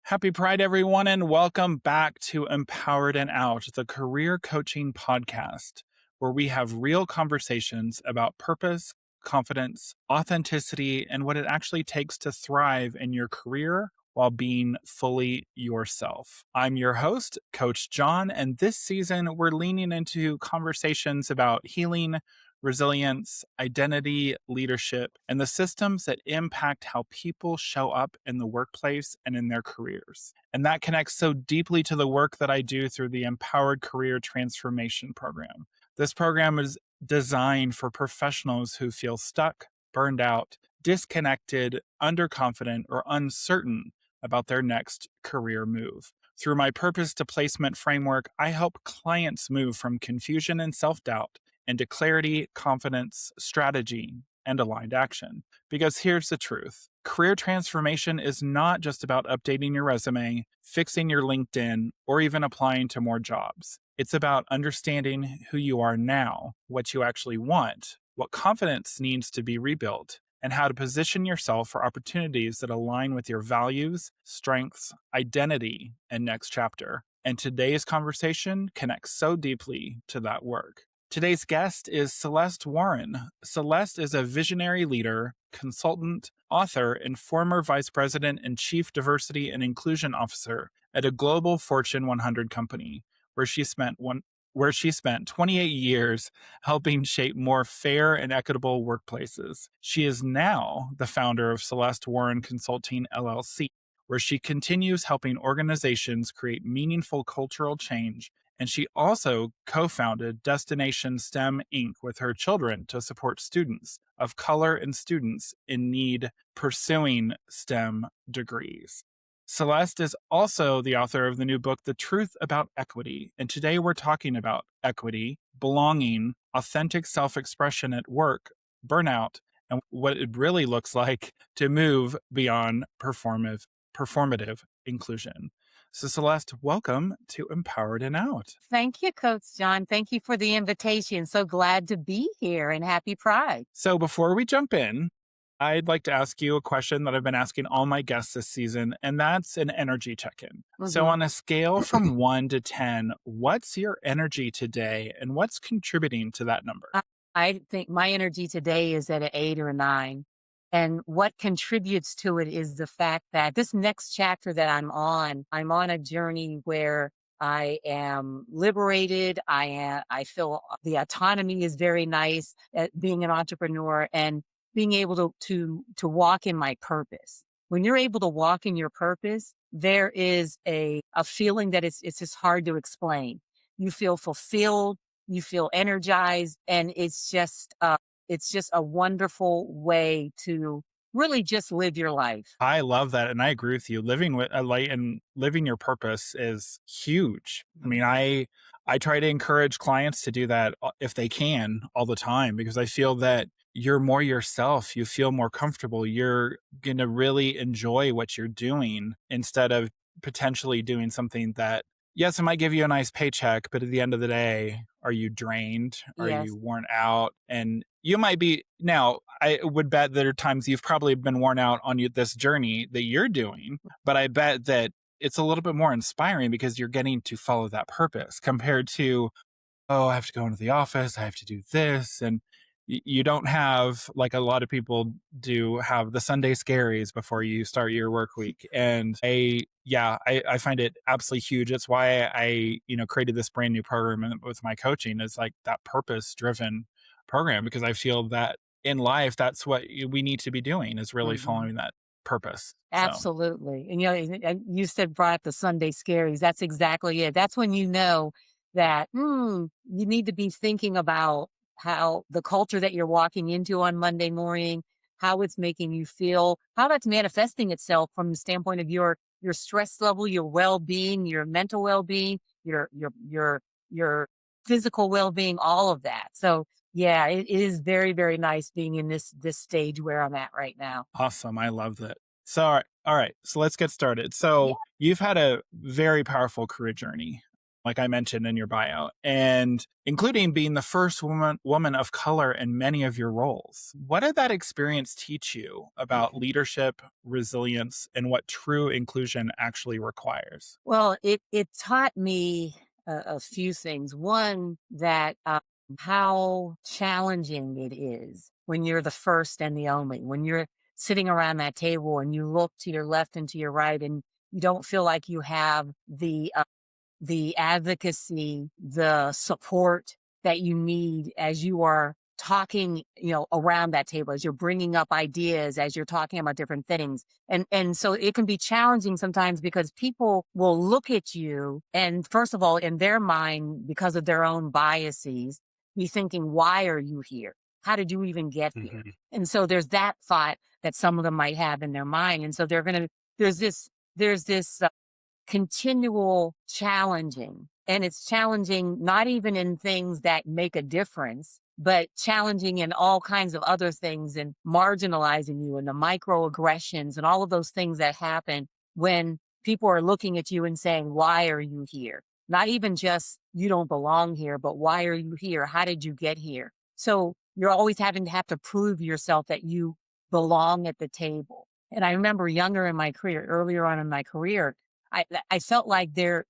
Happy Pride, everyone, and welcome back to Empowered and Out, the career coaching podcast, where we have real conversations about purpose, confidence, authenticity, and what it actually takes to thrive in your career while being fully yourself. I'm your host, Coach John, and this season we're leaning into conversations about healing, resilience, identity, leadership, and the systems that impact how people show up in the workplace and in their careers. And that connects so deeply to the work that I do through the Empowered Career Transformation Program. This program is designed for professionals who feel stuck, burned out, disconnected, underconfident, or uncertain about their next career move. Through my purpose to placement framework, I help clients move from confusion and self-doubt into clarity, confidence, strategy, and aligned action. Because here's the truth. Career transformation is not just about updating your resume, fixing your LinkedIn, or even applying to more jobs. It's about understanding who you are now, what you actually want, what confidence needs to be rebuilt, and how to position yourself for opportunities that align with your values, strengths, identity, and next chapter. And today's conversation connects so deeply to that work. Today's guest is Celeste Warren. Celeste is a visionary leader, consultant, author, and former vice president and chief diversity and inclusion officer at a global Fortune 100 company, where she spent 28 years helping shape more fair and equitable workplaces. She is now the founder of Celeste Warren Consulting LLC, where she continues helping organizations create meaningful cultural change. And she also co-founded Destination STEM Inc. with her children to support students of color and students in need pursuing STEM degrees. Celeste is also the author of the new book, The Truth About Equity. And today we're talking about equity, belonging, authentic self-expression at work, burnout, and what it really looks like to move beyond performative inclusion. So Celeste, welcome to Empowered and Out. Thank you, Coach John. Thank you for the invitation. So glad to be here and happy Pride. So before we jump in, I'd like to ask you a question that I've been asking all my guests this season, and that's an energy check-in. So on a scale from 1 to 10, what's your energy today and what's contributing to that number? I think my energy today is at an 8 or a 9. And what contributes to it is the fact that this next chapter that I'm on a journey where I am liberated. I feel the autonomy is very nice at being an entrepreneur and being able to walk in my purpose. When you're able to walk in your purpose, there is a feeling that it's just hard to explain. You feel fulfilled, you feel energized, and it's just a wonderful way to really just live your life. I love that. And I agree with you. Living with a light and living your purpose is huge. I mean, I try to encourage clients to do that if they can all the time, because I feel that you're more yourself. You feel more comfortable. You're going to really enjoy what you're doing instead of potentially doing something that, yes, it might give you a nice paycheck, but at the end of the day, are you drained? Are Yes. you worn out? And you might be. Now, I would bet there are times you've probably been worn out on this journey that you're doing, but I bet that it's a little bit more inspiring because you're getting to follow that purpose compared to, oh, I have to go into the office, I have to do this. And you don't have, like a lot of people do, have the Sunday Scaries before you start your work week. And I find it absolutely huge. It's why I created this brand new program with my coaching. It's like that purpose driven program, because I feel that in life, that's what we need to be doing, is really following that purpose. Absolutely. And you said brought up the Sunday Scaries. That's exactly it. That's when you know that you need to be thinking about how the culture that you're walking into on Monday morning, how it's making you feel, how that's manifesting itself from the standpoint of your stress level, your well-being, your mental well-being, your physical well-being, all of that. So yeah, it is very, very nice being in this stage where I'm at right now. Awesome. I love that. So, all right. So let's get started. So you've had a very powerful career journey. like I mentioned in your bio, and including being the first woman of color in many of your roles. What did that experience teach you about leadership, resilience, and what true inclusion actually requires? Well, it taught me a few things. One, that how challenging it is when you're the first and the only, when you're sitting around that table and you look to your left and to your right and you don't feel like you have the advocacy, the support that you need as you are talking, around that table, as you're bringing up ideas, as you're talking about different things. And so it can be challenging sometimes because people will look at you and first of all, in their mind, because of their own biases, be thinking, why are you here? How did you even get here? Mhm. And so there's that thought that some of them might have in their mind. And so there's this continual challenging. And it's challenging not even in things that make a difference, but challenging in all kinds of other things and marginalizing you and the microaggressions and all of those things that happen when people are looking at you and saying, why are you here? Not even just you don't belong here, but why are you here? How did you get here? So you're always having to have to prove yourself that you belong at the table. And I remember earlier on in my career, I felt like there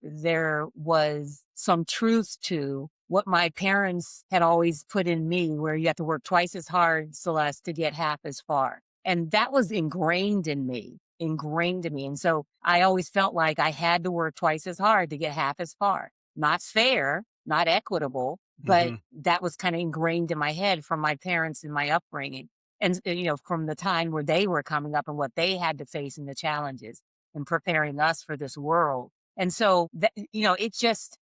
was some truth to what my parents had always put in me, where you have to work twice as hard, Celeste, to get half as far. And that was ingrained in me. And so I always felt like I had to work twice as hard to get half as far. Not fair, not equitable, but Mhm. that was kind of ingrained in my head from my parents and my upbringing. And, from the time where they were coming up and what they had to face and the challenges and preparing us for this world. And so that, it's just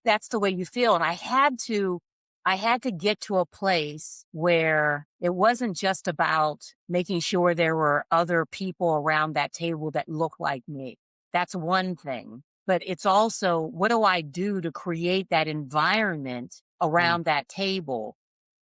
that's the way you feel. And I had to get to a place where it wasn't just about making sure there were other people around that table that look like me. That's one thing. But it's also, what do I do to create that environment Mm. around that table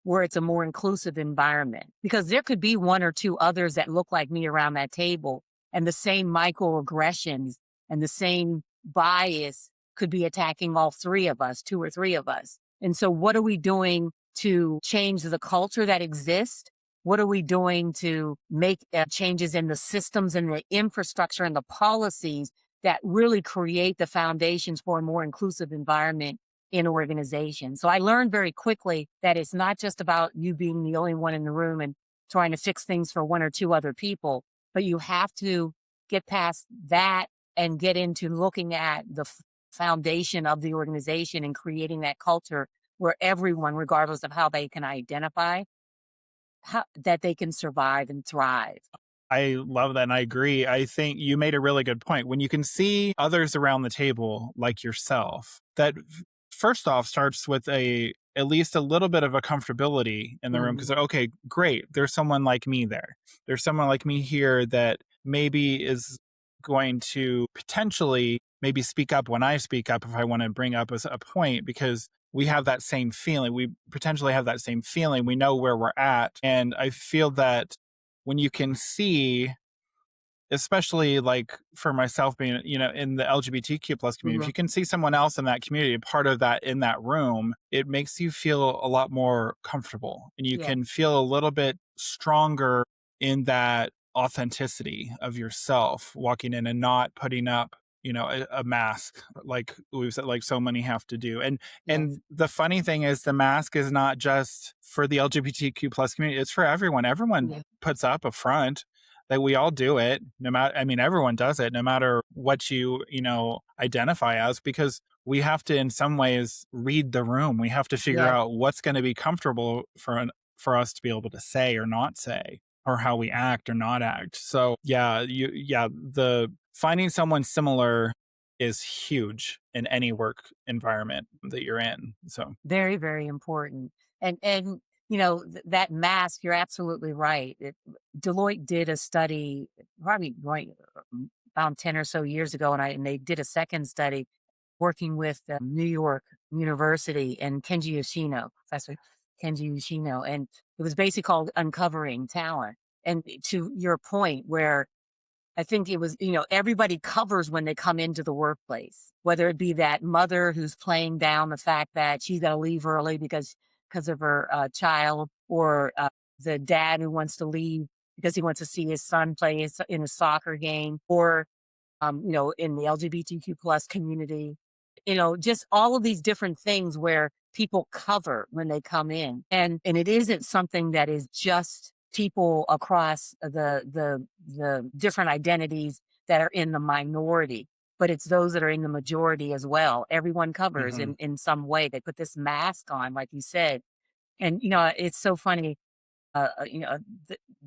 where it's a more inclusive environment? Because there could be one or two others that look like me around that table, and the same microaggressions and the same bias could be attacking all three of us, two or three of us. And so, what are we doing to change the culture that exists? What are we doing to make changes in the systems and the infrastructure and the policies that really create the foundations for a more inclusive environment in organizations? So I learned very quickly that it's not just about you being the only one in the room and trying to fix things for one or two other people, but you have to get past that and get into looking at the foundation of the organization and creating that culture where everyone, regardless of how they can identify, that they can survive and thrive. I love that and I agree. I think you made a really good point. When you can see others around the table like yourself, that first off starts with a at least a little bit of a comfortability in the room because Mhm. okay, great, there's someone like me there. There's someone like me here that maybe is going to potentially maybe speak up when I speak up if I want to bring up a point because we have that same feeling. We potentially have that same feeling. We know where we're at. And I feel that when you can see, especially like for myself being, in the LGBTQ plus community, if Mhm. you can see someone else in that community, a part of that in that room, it makes you feel a lot more comfortable and you Yeah. can feel a little bit stronger in that authenticity of yourself walking in and not putting up a mask like we've said like so many have to do. Yes. And the funny thing is the mask is not just for the LGBTQ plus community, it's for everyone Yeah. puts up a front, that we all do it no matter, I mean everyone does it no matter what identify as, because we have to in some ways read the room. We have to figure Yes. out what's going to be comfortable for us to be able to say or not say, or how we act or not act. So the finding someone similar is huge in any work environment that you're in. So Very, very important. And that mask, you're absolutely right. Deloitte did a study probably about 10 or so years ago, and they did a second study working with New York University and Professor Kenji Yoshino, and it was basically called Uncovering Talent. And to your point, where I think it was, everybody covers when they come into the workplace, whether it be that mother who's playing down the fact that she's got to leave early because of her child, or the dad who wants to leave because he wants to see his son play in a soccer game, or in the LGBTQ plus community, just all of these different things where people cover when they come in. And it isn't something that is just people across the different identities that are in the minority, but it's those that are in the majority as well. Everyone covers Hmm. in some way. They put this mask on, like you said. And, it's so funny uh, uh, you know,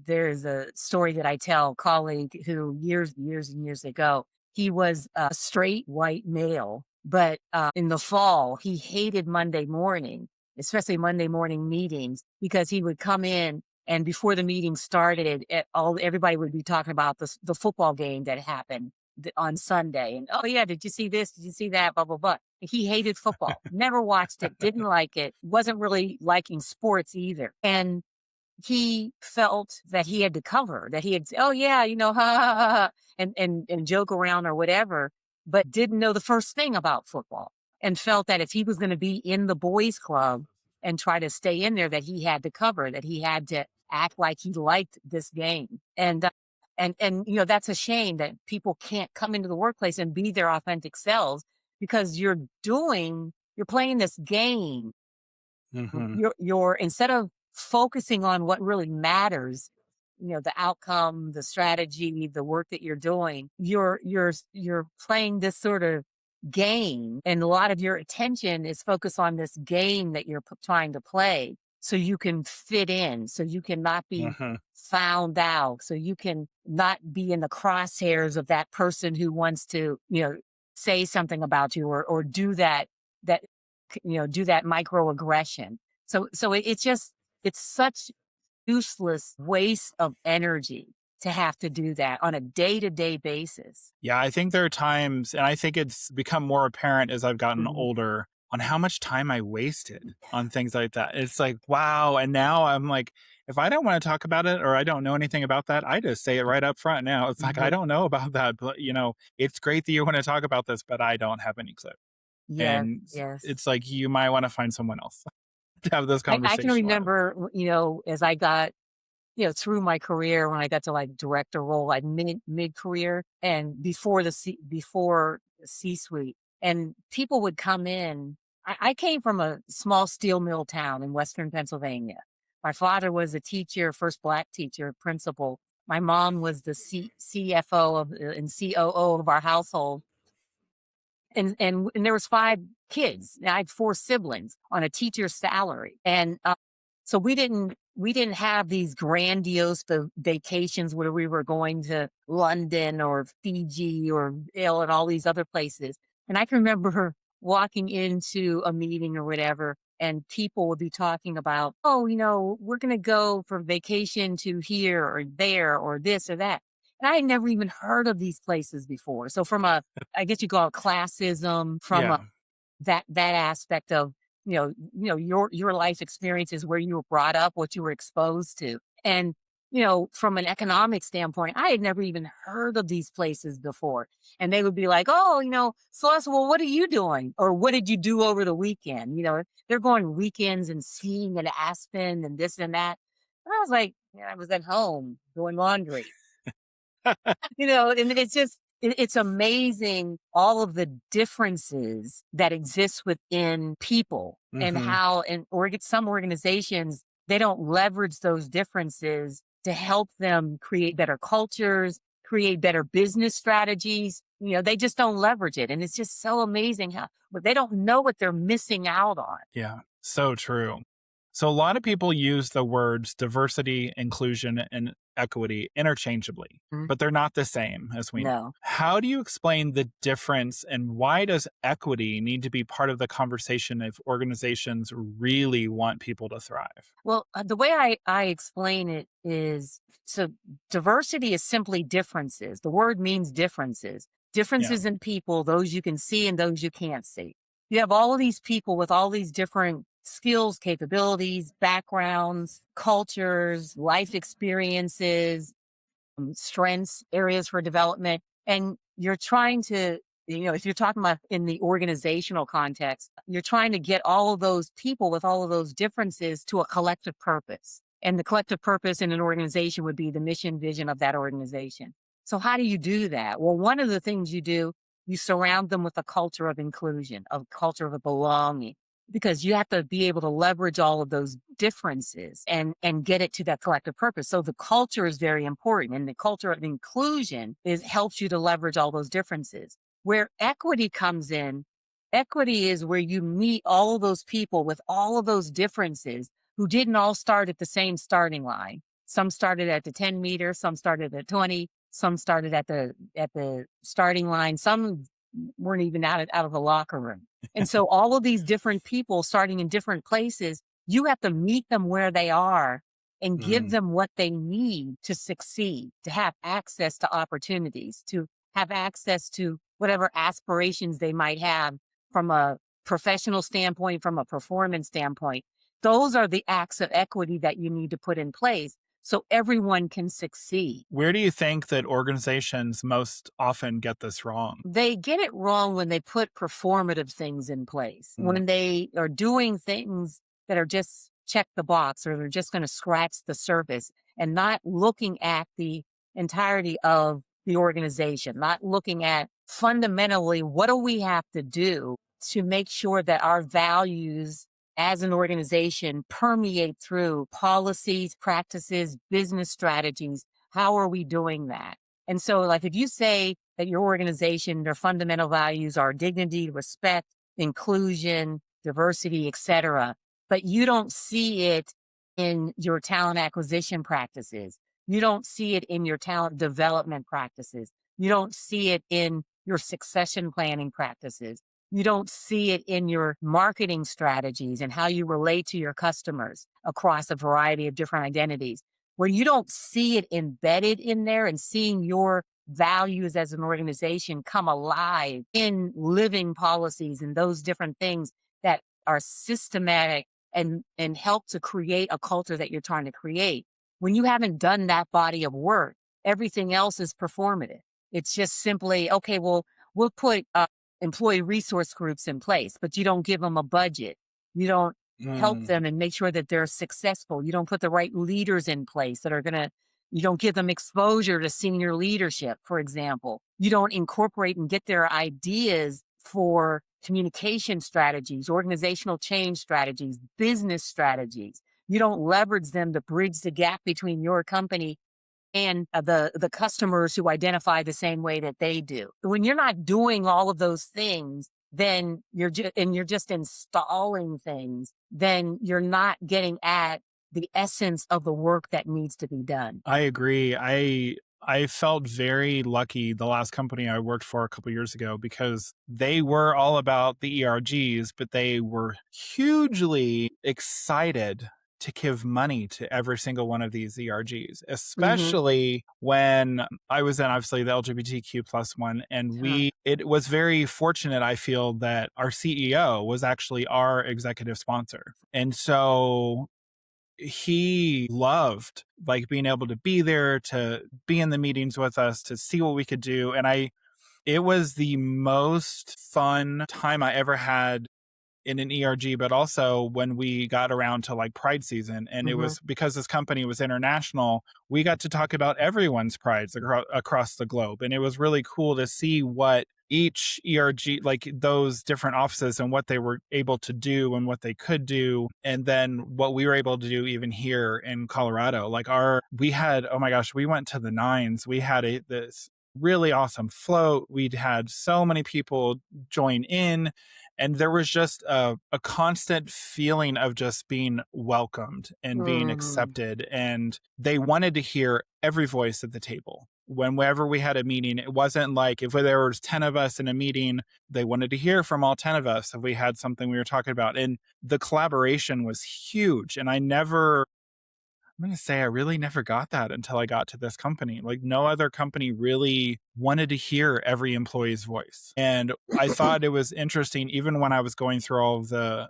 there's a story that I tell a colleague who years and years ago, he was a straight white male, but in the fall, he hated Monday morning, especially Monday morning meetings, because he would come in and before the meeting started, everybody would be talking about the football game that happened on Sunday. And oh yeah, did you see this? Did you see that? Blah blah blah. He hated football, never watched it, didn't like it, wasn't really liking sports either. And he felt that he had to cover, that he had, oh yeah, ha, ha, ha, ha, and joke around or whatever, but didn't know the first thing about football, and felt that if he was going to be in the boys club and try to stay in there, that he had to cover, that he had to act like he liked this game. And that's a shame that people can't come into the workplace and be their authentic selves, because you're playing this game. Hmm. You're instead of focusing on what really matters, the outcome, the strategy, the work that you're doing, you're playing this sort of game, and a lot of your attention is focused on this game that you're trying to play, so you can fit in, so you can not be Hmm. found out, so you can not be in the crosshairs of that person who wants to, say something about you, or that do that microaggression. So it's such useless waste of energy to have to do that on a day-to-day basis. Yeah, I think there are times, and I think it's become more apparent as I've gotten Mhm. older on how much time I wasted on things like that. It's like, wow. And now I'm like, if I don't want to talk about it or I don't know anything about that, I just say it right up front now. It's like, I Mhm. don't know about that, but it's great that you want to talk about this, but I don't have any clue. Yes, And yes. it's like, you might want to find someone else to have this I can conversation with. remember, as I got, through my career, when I got to like director role, like mid career, and before the C-suite, and people would come in. I came from a small steel mill town in Western Pennsylvania. My father was a teacher, first black teacher, principal. My mom was the CFO and COO of our household, and there was 5 kids. And I had 4 siblings on a teacher's salary. And so we didn't have these grandiose vacations where we were going to London or Fiji or and all these other places. And I can remember walking into a meeting or whatever, and people would be talking about, oh, we're going to go for vacation to here or there or this or that. And I had never even heard of these places before. So I guess you call it classism, from Yeah. that aspect of, your life experiences, where you were brought up, what you were exposed to. And, from an economic standpoint, I had never even heard of these places before. And they would be like, oh, Celeste, well, what are you doing? Or what did you do over the weekend? They're going weekends and skiing in Aspen and this and that. And I was like, yeah, I was at home doing laundry. And it's amazing all of the differences that exist within people, and Hmm. how, some organizations, they don't leverage those differences to help them create better cultures, create better business strategies. They just don't leverage it. And it's just so amazing but they don't know what they're missing out on. Yeah, so true. So a lot of people use the words diversity, inclusion, and equity interchangeably, Mm. but they're not the same, as we know. No. How do you explain the difference, and why does equity need to be part of the conversation if organizations really want people to thrive? Well, the way I explain it is, so diversity is simply differences. The word means differences. Yeah. Differences in people, those you can see and those you can't see. You have all of these people with all these different skills, capabilities, backgrounds, cultures, life experiences, strengths, areas for development, and you're trying to, if you're talking about in the organizational context, you're trying to get all of those people with all of those differences to a collective purpose. And the collective purpose in an organization would be the mission vision of that organization. So how do you do that? Well, one of the things you do, you surround them with a culture of inclusion, a culture of belonging, because you have to be able to leverage all of those differences and get it to that collective purpose. So the culture is very important, and the culture of inclusion helps you to leverage all those differences. Where equity comes in, equity is where you meet all of those people with all of those differences who didn't all start at the same starting line. Some started at the 10 meter, some started at 20, some started at the starting line, some weren't even out of the locker room. And so all of these different people starting in different places, you have to meet them where they are and give them what they need to succeed, to have access to opportunities, to have access to whatever aspirations they might have from a professional standpoint, from a performance standpoint. Those are the acts of equity that you need to put in place so everyone can succeed. Where do you think that organizations most often get this wrong? They get it wrong when they put performative things in place, when they are doing things that are just check the box or they're just going to scratch the surface and not looking at the entirety of the organization, not looking at fundamentally what do we have to do to make sure that our values as an organization permeate through policies, practices, business strategies. How are we doing that? And so, like, if you say that your organization, their fundamental values are dignity, respect, inclusion, diversity, etc., but you don't see it in your talent acquisition practices, you don't see it in your talent development practices, you don't see it in your succession planning practices, you don't see it in your marketing strategies and how you relate to your customers across a variety of different identities, where you don't see it embedded in there and seeing your values as an organization come alive in living policies and those different things that are systematic and help to create a culture that you're trying to create. When you haven't done that body of work, everything else is performative. It's just simply, okay, well, we'll put employee resource groups in place, but you don't give them a budget. You don't help them and make sure that they're successful. You don't put the right leaders in place that are going to, you don't give them exposure to senior leadership, for example. You don't incorporate and get their ideas for communication strategies, organizational change strategies, business strategies. You don't leverage them to bridge the gap between your company and the customers who identify the same way that they do. When you're not doing all of those things, then you're just installing things, then you're not getting at the essence of the work that needs to be done. I agree. I felt very lucky the last company I worked for a couple years ago because they were all about the ERGs, but they were hugely excited to give money to every single one of these ERGs, especially when I was in obviously the LGBTQ plus one. And it was very fortunate, I feel, that our CEO was actually our executive sponsor. And so he loved like being able to be there, to be in the meetings with us, to see what we could do. And it was the most fun time I ever had in an ERG, but also when we got around to like Pride season. And it was because this company was international, we got to talk about everyone's prides across the globe. And it was really cool to see what each ERG, like those different offices and what they were able to do and what they could do. And then what we were able to do even here in Colorado. Like we had, oh my gosh, we went to the nines. We had this really awesome float. We'd had so many people join in. And there was just a constant feeling of just being welcomed and being accepted. And they wanted to hear every voice at the table. Whenever we had a meeting, it wasn't like if there was 10 of us in a meeting, they wanted to hear from all 10 of us if we had something we were talking about. And the collaboration was huge. And I never I'm going to say I really never got that until I got to this company. Like no other company really wanted to hear every employee's voice. And I thought it was interesting, even when I was going through all of the,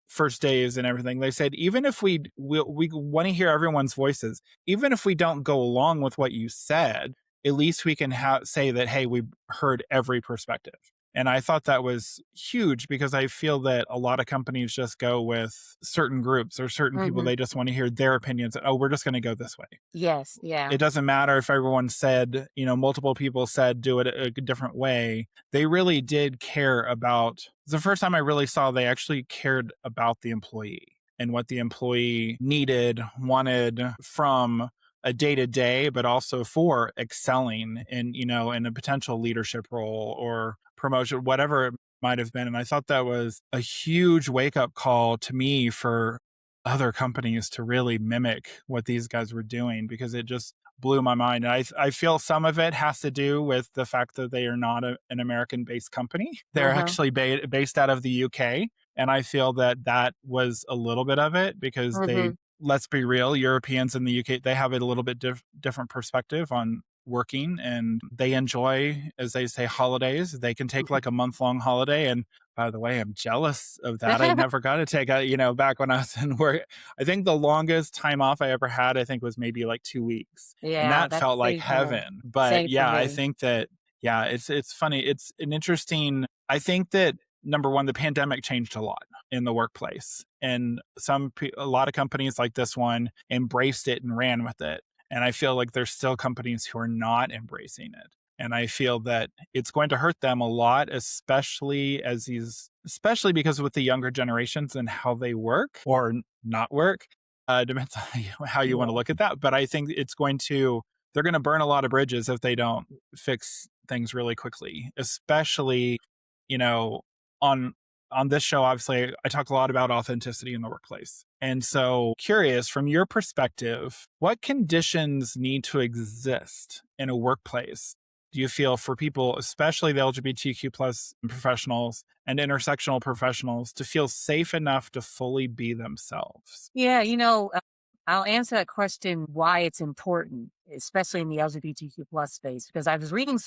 first days and everything, they said, even if we want to hear everyone's voices, even if we don't go along with what you said, at least we can say that, hey, we heard every perspective. And I thought that was huge because I feel that a lot of companies just go with certain groups or certain people. Hmm. They just want to hear their opinions. Oh, we're just going to go this way. Yes. Yeah. It doesn't matter if everyone said, multiple people said do it a different way. They really did care about. It's the first time I really saw they actually cared about the employee and what the employee needed, wanted from a day to day, but also for excelling in a potential leadership role or promotion, whatever it might have been. And I thought that was a huge wake up call to me for other companies to really mimic what these guys were doing, because it just blew my mind. And I feel some of it has to do with the fact that they are not an American based company. They're Uh-huh. actually based out of the UK. And I feel that that was a little bit of it because Hmm. let's be real, Europeans in the UK, they have a little bit different perspective on working, and they enjoy, as they say, holidays. They can take like a month-long holiday. And by the way, I'm jealous of that. I never got to take back when I was in work. I think the longest time off I ever had, I think, was maybe like 2 weeks. And Yeah. that That's felt like same for me. heaven. But Same for yeah, I me. think that, yeah, it's funny. It's an interesting, I think that number one, the pandemic changed a lot in the workplace. And a lot of companies like this one embraced it and ran with it. And I feel like there's still companies who are not embracing it. And I feel that it's going to hurt them a lot, especially because with the younger generations and how they work or not work. Depends on how you want to Yeah. look at that. But I think they're going to burn a lot of bridges if they don't fix things really quickly, especially, you know, on this show, obviously, I talk a lot about authenticity in the workplace. And so, curious from your perspective, what conditions need to exist in a workplace, do you feel, for people, especially the LGBTQ plus professionals and intersectional professionals, to feel safe enough to fully be themselves? Yeah. I'll answer that question why it's important, especially in the LGBTQ plus space, because I was reading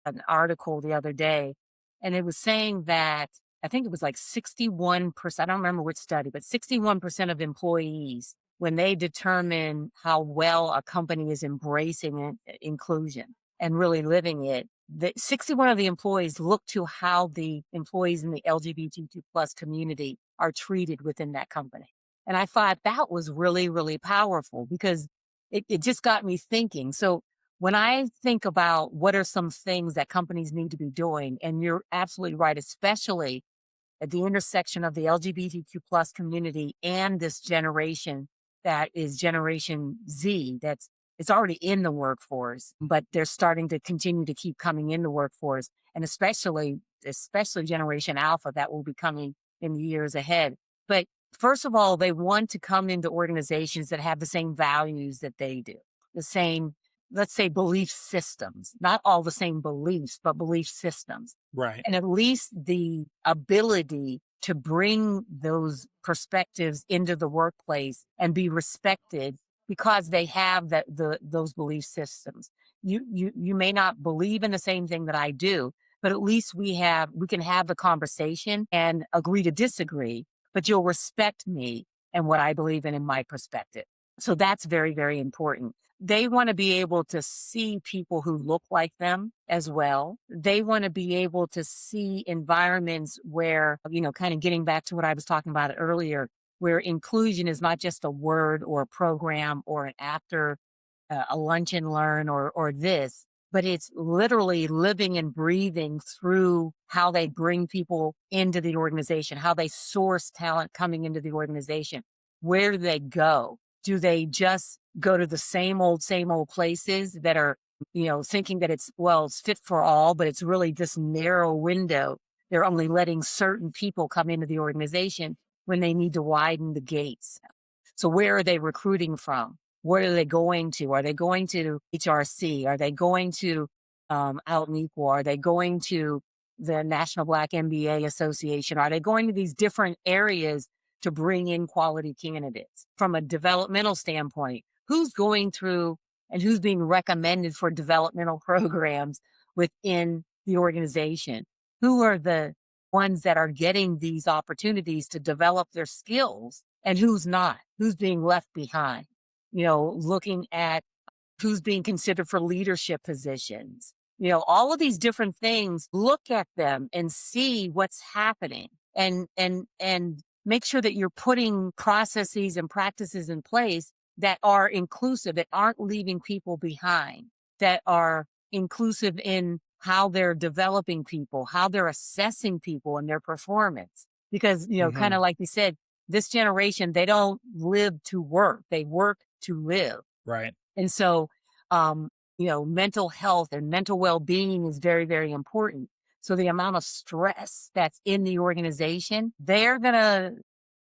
an article the other day, and it was saying that I think it was like 61%, I don't remember which study, but 61% of employees, when they determine how well a company is embracing inclusion and really living it, 61 of the employees look to how the employees in the LGBTQ plus community are treated within that company. And I thought that was really, really powerful because it just got me thinking. So when I think about what are some things that companies need to be doing, and you're absolutely right, especially at the intersection of the LGBTQ plus community and this generation that is Generation Z, it's already in the workforce, but they're starting to continue to keep coming in the workforce, and especially Generation Alpha that will be coming in the years ahead. But first of all, they want to come into organizations that have the same values that they do, the same, let's say, belief systems, not all the same beliefs, but belief systems, Right. and at least the ability to bring those perspectives into the workplace and be respected because they have those belief systems. You may not believe in the same thing that I do, but at least we can have the conversation and agree to disagree, but you'll respect me and what I believe in my perspective. So that's very, very important. They want to be able to see people who look like them as well. They want to be able to see environments where, kind of getting back to what I was talking about earlier, where inclusion is not just a word or a program or an after a lunch and learn or this, but it's literally living and breathing through how they bring people into the organization, how they source talent coming into the organization. Where do they go? Do they just go to the same old places that are, thinking that it's fit for all, but it's really this narrow window. They're only letting certain people come into the organization when they need to widen the gates. So where are they recruiting from? Where are they going to? Are they going to HRC? Are they going to Out and Equal? Are they going to the National Black MBA Association? Are they going to these different areas to bring in quality candidates. From a developmental standpoint, who's going through and who's being recommended for developmental programs within the organization? Who are the ones that are getting these opportunities to develop their skills and who's not? Who's being left behind? Looking at who's being considered for leadership positions. All of these different things, look at them and see what's happening and make sure that you're putting processes and practices in place that are inclusive, that aren't leaving people behind, that are inclusive in how they're developing people, how they're assessing people and their performance. Because, kind of like you said, this generation, they don't live to work, they work to live. Right. And so, mental health and mental well-being is very, very important. So the amount of stress that's in the organization, they're gonna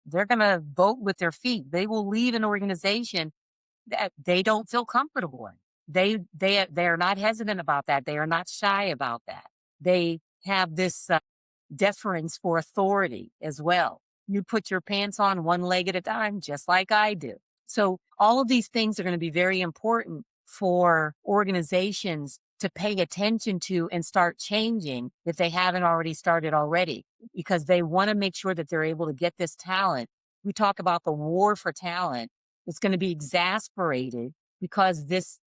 vote with their feet. They will leave an organization that they don't feel comfortable in. They're not hesitant about that. They are not shy about that. They have this deference for authority as well. You put your pants on one leg at a time, just like I do. So all of these things are going to be very important for organizations to pay attention to and start changing if they haven't already started already, because they want to make sure that they're able to get this talent. We talk about the war for talent. It's going to be exasperated because this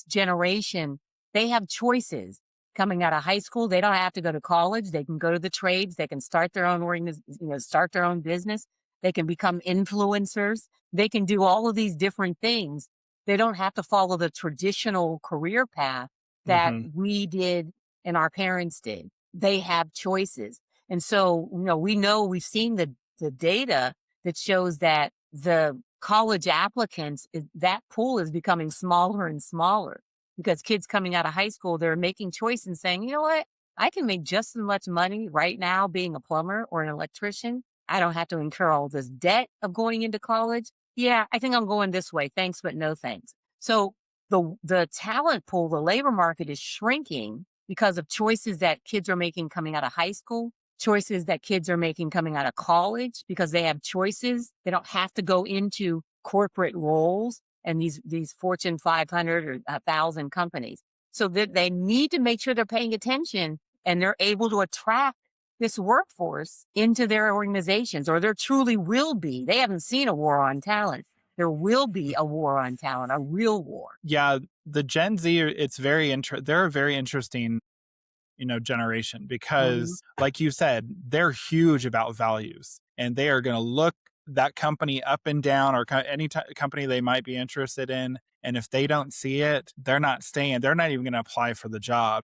generation, they have choices. Coming out of high school, they don't have to go to college. They can go to the trades. They can start their own start their own business. They can become influencers. They can do all of these different things. They don't have to follow the traditional career path that we did and our parents did. They have choices. And so, we've seen the data that shows that the college applicants, that pool is becoming smaller and smaller because kids coming out of high school, they're making choices and saying, you know what, I can make just as much money right now being a plumber or an electrician. I don't have to incur all this debt of going into college. Yeah, I think I'm going this way. Thanks, but no thanks. So the talent pool, the labor market is shrinking because of choices that kids are making coming out of high school, choices that kids are making coming out of college because they have choices. They don't have to go into corporate roles and these Fortune 500 or 1,000 companies. So that they need to make sure they're paying attention and they're able to attract this workforce into their organizations, or there truly will be. They haven't seen a war on talent. There will be a war on talent, a real war. Yeah, the Gen Z, they're a very interesting, generation because, like you said, they're huge about values, and they are going to look that company up and down, or any company they might be interested in. And if they don't see it, they're not staying. They're not even going to apply for the job.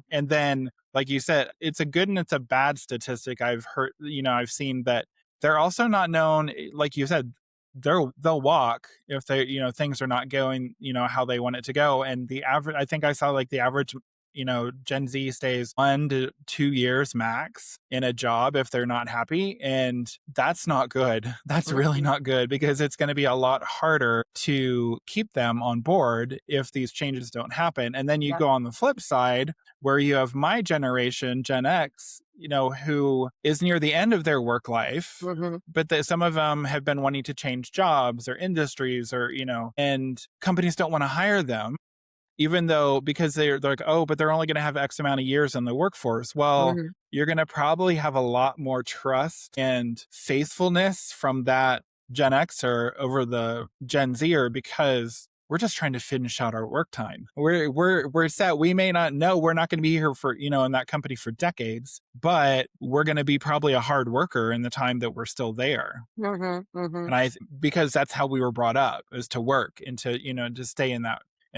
And then, like you said, it's a good and it's a bad statistic. I've heard, I've seen that they're also not known, like you said, they'll walk if they, things are not going, how they want it to go. And the average, I think I saw like the average, Gen Z stays 1 to 2 years max in a job if they're not happy. And that's not good. That's really not good, because it's going to be a lot harder to keep them on board if these changes don't happen. And then you go on the flip side where you have my generation, Gen X, who is near the end of their work life, but that some of them have been wanting to change jobs or industries, or, and companies don't want to hire them, even though, because they're like, oh, but they're only going to have X amount of years in the workforce. Well, you're going to probably have a lot more trust and faithfulness from that Gen Xer over the Gen Zer, because we're just trying to finish out our work time. We're set. We may not know, we're not going to be here for, in that company for decades, but we're going to be probably a hard worker in the time that we're still there. And because that's how we were brought up, is to work and to, to stay in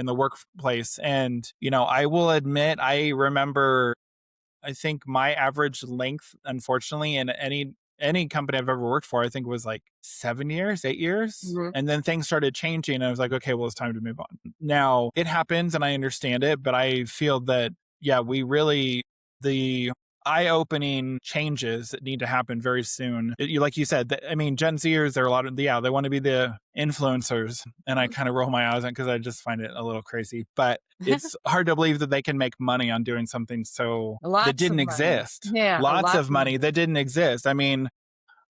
the workplace. And, I will admit, I remember, I think my average length, unfortunately, in any company I've ever worked for, I think was like 7 years, 8 years. And then things started changing and I was like, okay, well, it's time to move on. Now it happens and I understand it, but I feel that, the eye-opening changes that need to happen very soon. Like you said, Gen Zers, there are a lot of, they want to be the influencers. And I kind of roll my eyes on because I just find it a little crazy. But it's hard to believe that they can make money on doing something that didn't exist. Yeah, lots of money that didn't exist.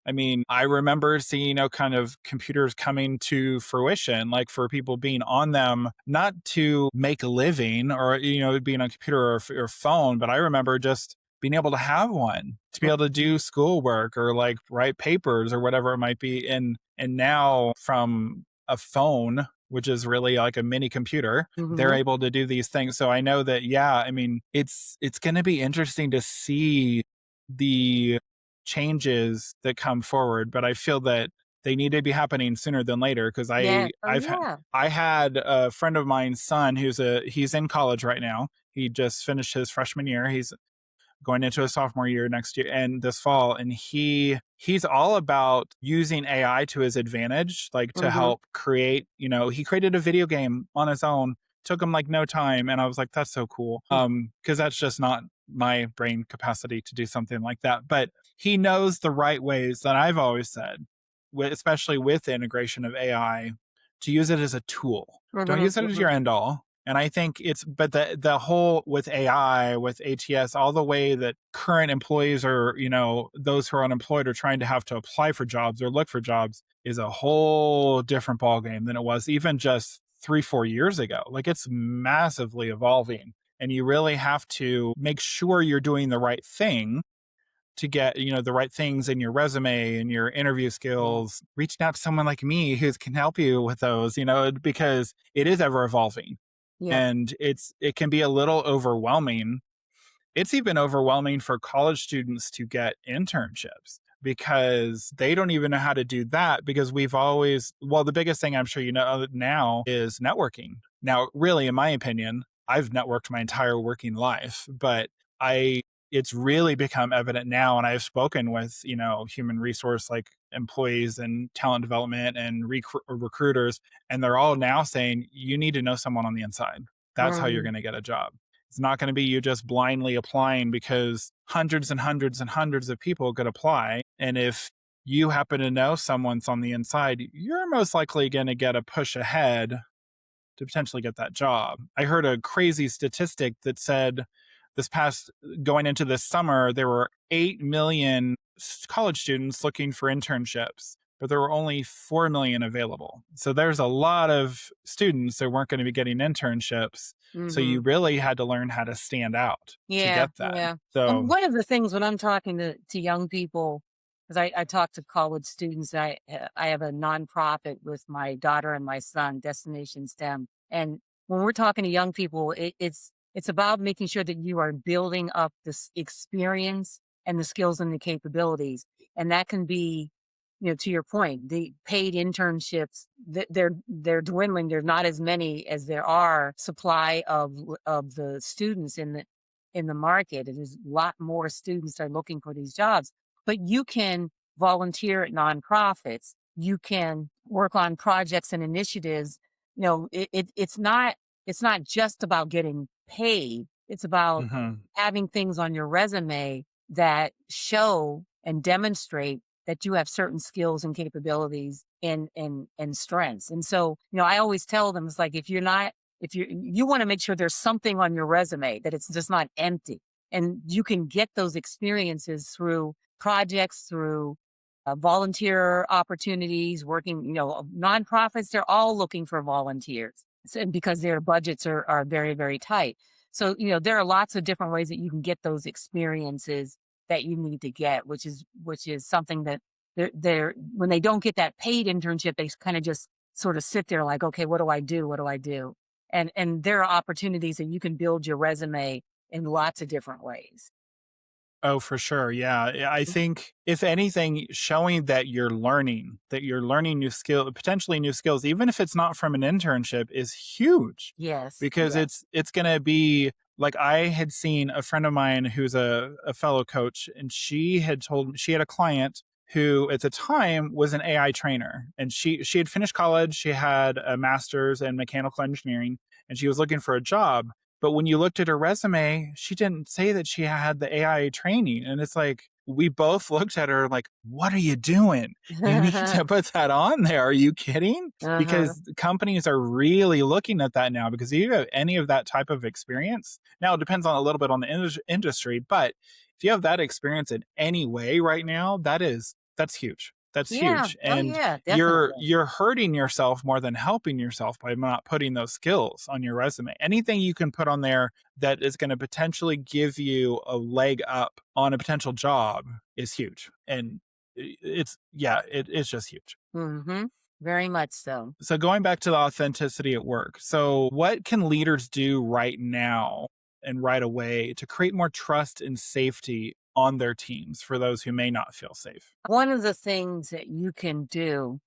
I mean, I remember seeing, kind of computers coming to fruition, like for people being on them, not to make a living or, being on a computer or phone, but I remember just being able to have one to be able to Mhm. do schoolwork or like write papers or whatever it might be. And now from a phone, which is really like a mini computer, they're Mhm. able to do these things. So I know that, yeah, I mean, it's going to be interesting to see the changes that come forward, but I feel that they need to be happening sooner than later because Yeah. Oh, I've had yeah. I had a friend of mine's son he's in college right now. He just finished his freshman year. He's going into a sophomore year next year and this fall, and he's all about using AI to his advantage, like to Mhm. help create, he created a video game on his own, took him like no time, and I was like, that's so cool. Because that's just not my brain capacity to do something like that, but he knows the right ways that I've always said, especially with the integration of AI, to use it as a tool. Don't Mhm. use it as Mhm. your end all. And I think but the whole with AI, with ATS, all the way that current employees are, those who are unemployed are trying to have to apply for jobs or look for jobs is a whole different ballgame than it was even just 3, 4 years ago. Like it's massively evolving. And you really have to make sure you're doing the right thing to get, the right things in your resume and your interview Yeah. skills, reaching out to someone like me who can help you with those, because it is ever evolving Yeah. and it can be a little overwhelming. It's even overwhelming for college students to get internships because they don't even know how to do that because the biggest thing I'm sure you know now is networking. Now, really, in my opinion, I've networked my entire working life, but I it's really become evident now, and I've spoken with, human resource like employees and talent development and recruiters, and they're all now saying you need to know someone on the inside. That's how you're Mhm. going to get a job. It's not going to be you just blindly applying because hundreds and hundreds and hundreds of people could apply. And if you happen to know someone's on the inside, you're most likely going to get a push ahead to potentially get that job. I heard a crazy statistic that said this past going into this summer, there were 8 million college students looking for internships, but there were only 4 million available. So there's a lot of students that weren't going to be getting internships. So you Mhm. really had to learn how to stand out to Yeah. get that. Yeah. So, One of the things when I'm talking to young people, because I talk to college students, I have a nonprofit with my daughter and my son, Destination STEM, and when we're talking to young people, it's about making sure that you are building up this experience and the skills and the capabilities, and that can be, to your point, the paid internships, they're dwindling. There's not as many as there are supply of the students in the market. It is a lot more students are looking for these jobs, but you can volunteer at nonprofits. You can work on projects and initiatives. It's not just about getting paid. It's about mhm. having things on your resume that show and demonstrate that you have certain skills and capabilities and strengths. And so, I always tell them it's like if you want to make sure there's something on your resume that it's just not empty. And you can get those experiences through projects, through volunteer opportunities, working, nonprofits, they're all looking for volunteers because their budgets are very, very tight. So, there are lots of different ways that you can get those experiences that you need to get, which is something that they're when they don't get that paid internship, they kind of just sort of sit there like, okay, what do I do? What do I do? And there are opportunities that you can build your resume in lots of different ways. Oh, for sure. Yeah. I think if anything, showing that you're learning new potentially new skills, even if it's not from an internship is huge Yes, because yes. it's going to be like I had seen a friend of mine who's a fellow coach and she had told me she had a client who at the time was an AI trainer and she had finished college. She had a master's in mechanical engineering and she was looking for a job, but when you looked at her resume, she didn't say that she had the AI training. And it's like, we both looked at her like, what are you doing? You need to put that on there. Are you kidding? Uh-huh. Because companies are really looking at that now because if you have any of that type of experience, now it depends on a little bit on the industry, but if you have that experience in any way right now, that is That's huge. That's Yeah. huge. Oh, And yeah, you're definitely. you're hurting yourself more than helping yourself by not putting those skills on your resume. Anything you can put on there that is going to potentially give you a leg up on a potential job is huge. And it's just huge. Hmm. Very much so. So going back to the authenticity at work. So what can leaders do right now and right away to create more trust and safety on their teams for those who may not feel safe? One of the things that you can do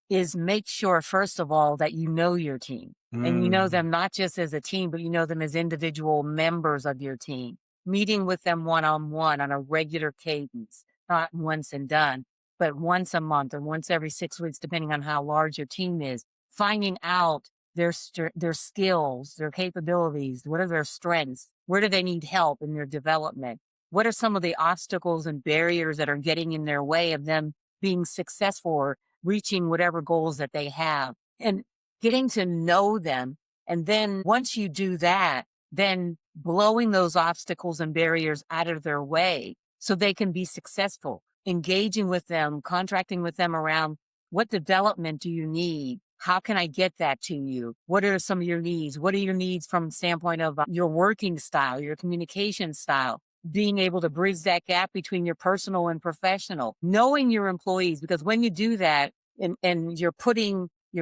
is make sure, first of all, that you know your team and you know Mm. them not just as a team, but you know them as individual members of your team, meeting with them one on one on a regular cadence, not once and done, but once a month or once every 6 weeks, depending on how large your team is, finding out their skills, their capabilities, what are their strengths, where do they need help in their development, what are some of the obstacles and barriers that are getting in their way of them being successful or reaching whatever goals that they have and getting to know them. And then once you do that, then blowing those obstacles and barriers out of their way so they can be successful, engaging with them, contracting with them around what development do you need? How can I get that to you? What are some of your needs? What are your needs from the standpoint of your working style, your communication style? Being able to bridge that gap between your personal and professional, knowing your employees, because when you do that and you're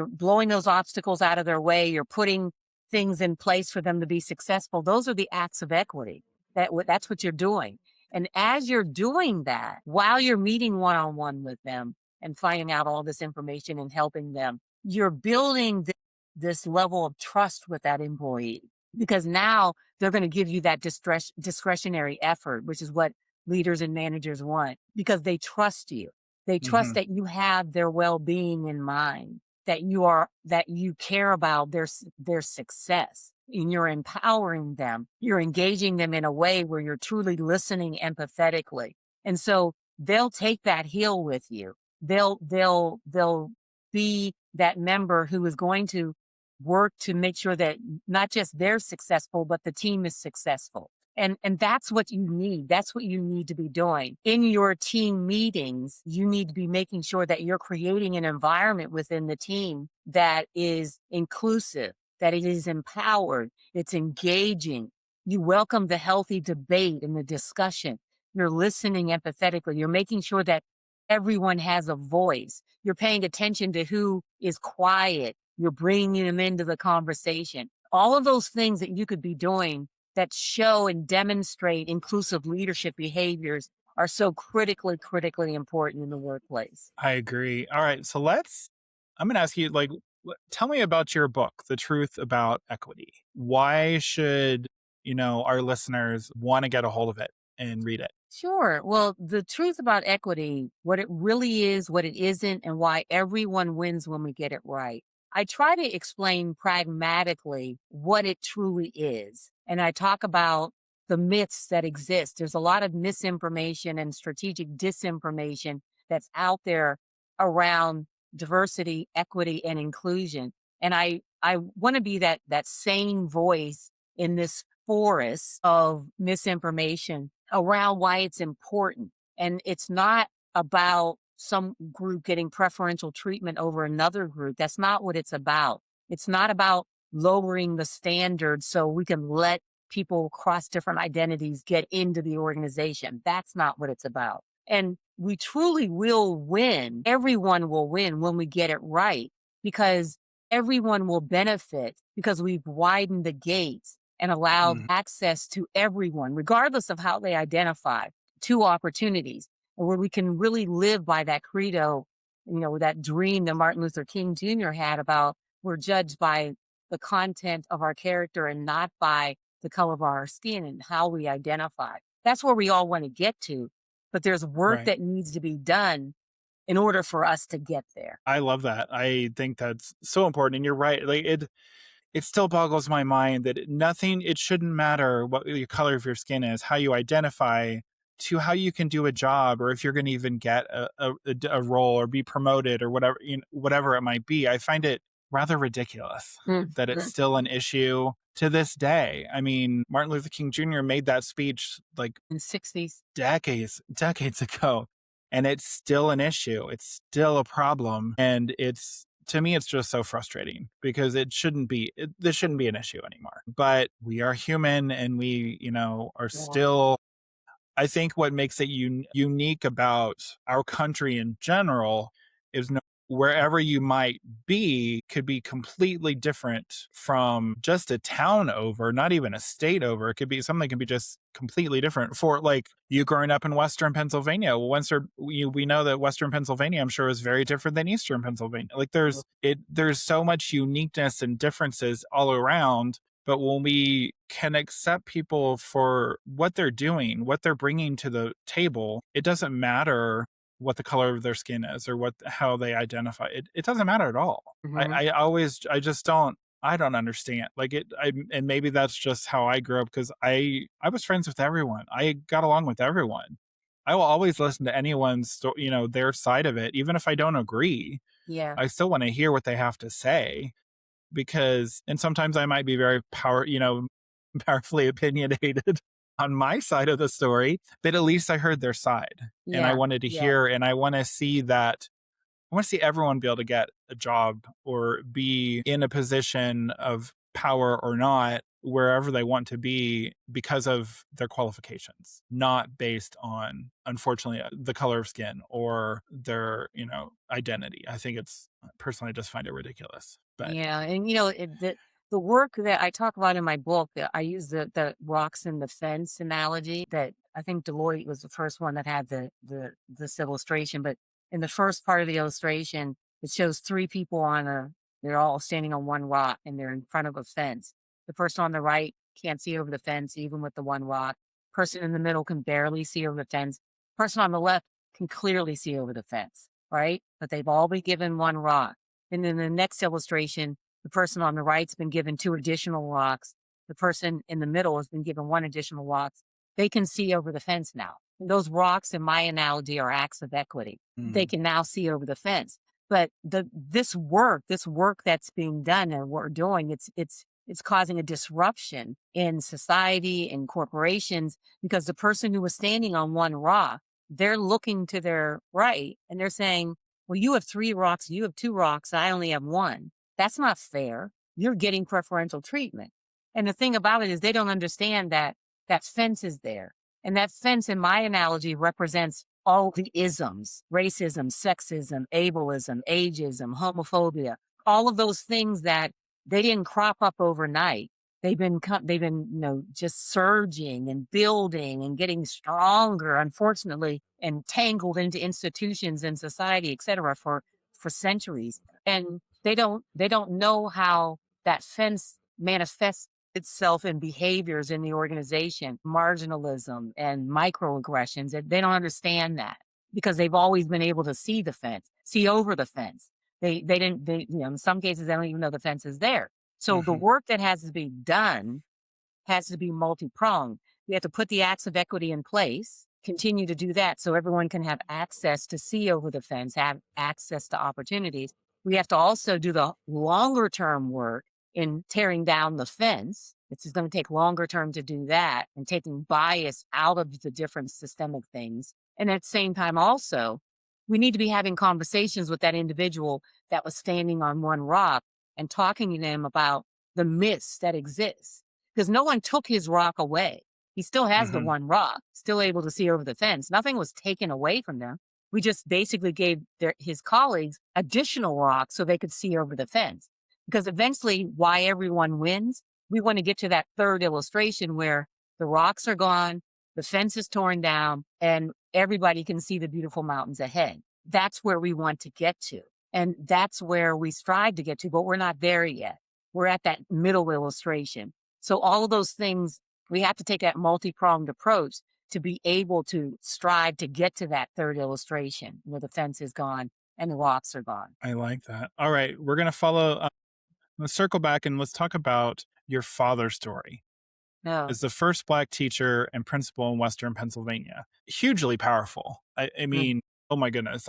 blowing those obstacles out of their way, you're putting things in place for them to be successful. Those are the acts of equity. That's what you're doing. And as you're doing that, while you're meeting one on one with them and finding out all this information and helping them, you're building this level of trust with that employee because now they're going to give you that discretionary effort, which is what leaders and managers want because they trust you. They trust Mhm. that you have their well-being in mind, that you care about their success, and you're empowering them. You're engaging them in a way where you're truly listening empathetically. And so they'll take that hill with you. They'll be that member who is going to work to make sure that not just they're successful, but the team is successful. And that's what you need. That's what you need to be doing. In your team meetings, you need to be making sure that you're creating an environment within the team that is inclusive, that it is empowered, it's engaging. You welcome the healthy debate and the discussion. You're listening empathetically. You're making sure that everyone has a voice. You're paying attention to who is quiet. You're bringing them into the conversation. All of those things that you could be doing that show and demonstrate inclusive leadership behaviors are so critically important in the workplace. I agree. All right. So I'm going to ask you, like, tell me about your book, The Truth About Equity. Why should, our listeners want to get a hold of it and read it? Sure. Well, the truth about equity, what it really is, what it isn't, and why everyone wins when we get it right. I try to explain pragmatically what it truly is. And I talk about the myths that exist. There's a lot of misinformation and strategic disinformation that's out there around diversity, equity, and inclusion. And I want to be that sane voice in this forest of misinformation around why it's important. And it's not about some group getting preferential treatment over another group. That's not what it's about. It's not about lowering the standards so we can let people across different identities get into the organization. That's not what it's about. And we truly will win. Everyone will win when we get it right because everyone will benefit because we've widened the gates and allowed Mhm. access to everyone, regardless of how they identify, to opportunities where we can really live by that credo, that dream that Martin Luther King Jr. had about we're judged by the content of our character and not by the color of our skin and how we identify. That's where we all want to get to. But there's work Right. that needs to be done in order for us to get there. I love that. I think that's so important. And you're right. Like it still boggles my mind that it shouldn't matter what the color of your skin is, how you identify to how you can do a job, or if you're going to even get a role or be promoted or whatever, whatever it might be. I find it rather ridiculous that it's Mhm. still an issue to this day. I mean, Martin Luther King Jr. made that speech like In 60s. decades ago. and it's still an issue. It's still a problem. And to me, it's just so frustrating because this shouldn't be an issue anymore. But we are human and we, are Yeah. still, I think what makes it unique about our country in general is wherever you might be could be completely different from just a town over, not even a state over. It could be something can be just completely different. For like you growing up in Western Pennsylvania, we know that Western Pennsylvania, I'm sure, is very different than Eastern Pennsylvania. Like there's so much uniqueness and differences all around. But when we can accept people for what they're doing, what they're bringing to the table, it doesn't matter what the color of their skin is or how they identify. It doesn't matter at all. Hmm. I just don't, I don't understand. And maybe that's just how I grew up because I was friends with everyone. I got along with everyone. I will always listen to anyone's, their side of it, even if I don't agree. Yeah. I still want to hear what they have to say and sometimes I might be very powerfully opinionated on my side of the story, but at least I heard their side and I Yeah. wanted to Yeah. hear, and I want to see that. I want to see everyone be able to get a job or be in a position of power or not, wherever they want to be because of their qualifications, not based on, unfortunately, the color of skin or their, identity. I think personally, I just find it ridiculous. But Yeah, and the work that I talk about in my book, I use the rocks in the fence analogy. That I think Deloitte was the first one that had this illustration. But in the first part of the illustration, it shows three people they're all standing on one rock and they're in front of a fence. The person on the right can't see over the fence even with the one rock. Person in the middle can barely see over the fence. Person on the left can clearly see over the fence, right? But they've all been given one rock. And in the next illustration, the person on the right's been given two additional rocks. The person in the middle has been given one additional rock. They can see over the fence now. And those rocks, in my analogy, are acts of equity. They can now see over the fence. But this work that's being done and what we're doing, it's causing a disruption in society and corporations because the person who was standing on one rock, they're looking to their right and they're saying, well, you have three rocks, you have two rocks, I only have one. That's not fair. You're getting preferential treatment. And the thing about it is they don't understand that that fence is there. And that fence, in my analogy, represents all the isms: racism, sexism, ableism, ageism, homophobia, all of those things that they didn't crop up overnight. They've been just surging and building and getting stronger, unfortunately, and tangled into institutions and society, et cetera, for centuries. And they don't know how that fence manifests itself in behaviors in the organization, marginalism and microaggressions. They don't understand that because they've always been able to see the fence, see over the fence. They didn't, in some cases, they don't even know the fence is there. So the Mhm. work that has to be done has to be multi-pronged. We have to put the acts of equity in place, continue to do that so everyone can have access to see over the fence, have access to opportunities. We have to also do the longer term work in tearing down the fence. It's just going to take longer term to do that and taking bias out of the different systemic things. And at the same time, also, we need to be having conversations with that individual that was standing on one rock and talking to them about the myths that exist because no one took his rock away. He still has the Mhm. one rock, still able to see over the fence. Nothing was taken away from them. We just basically gave his colleagues additional rocks so they could see over the fence. Because eventually, why everyone wins, we want to get to that third illustration where the rocks are gone, the fence is torn down, and everybody can see the beautiful mountains ahead. That's where we want to get to. And that's where we strive to get to, but we're not there yet. We're at that middle illustration. So all of those things, we have to take that multi-pronged approach to be able to strive to get to that third illustration where the fence is gone and the rocks are gone. I like that. All right, we're gonna follow. Let's circle back and let's talk about your father's story. No. As the first Black teacher and principal in Western Pennsylvania, hugely powerful. I Mm. mean, oh my goodness,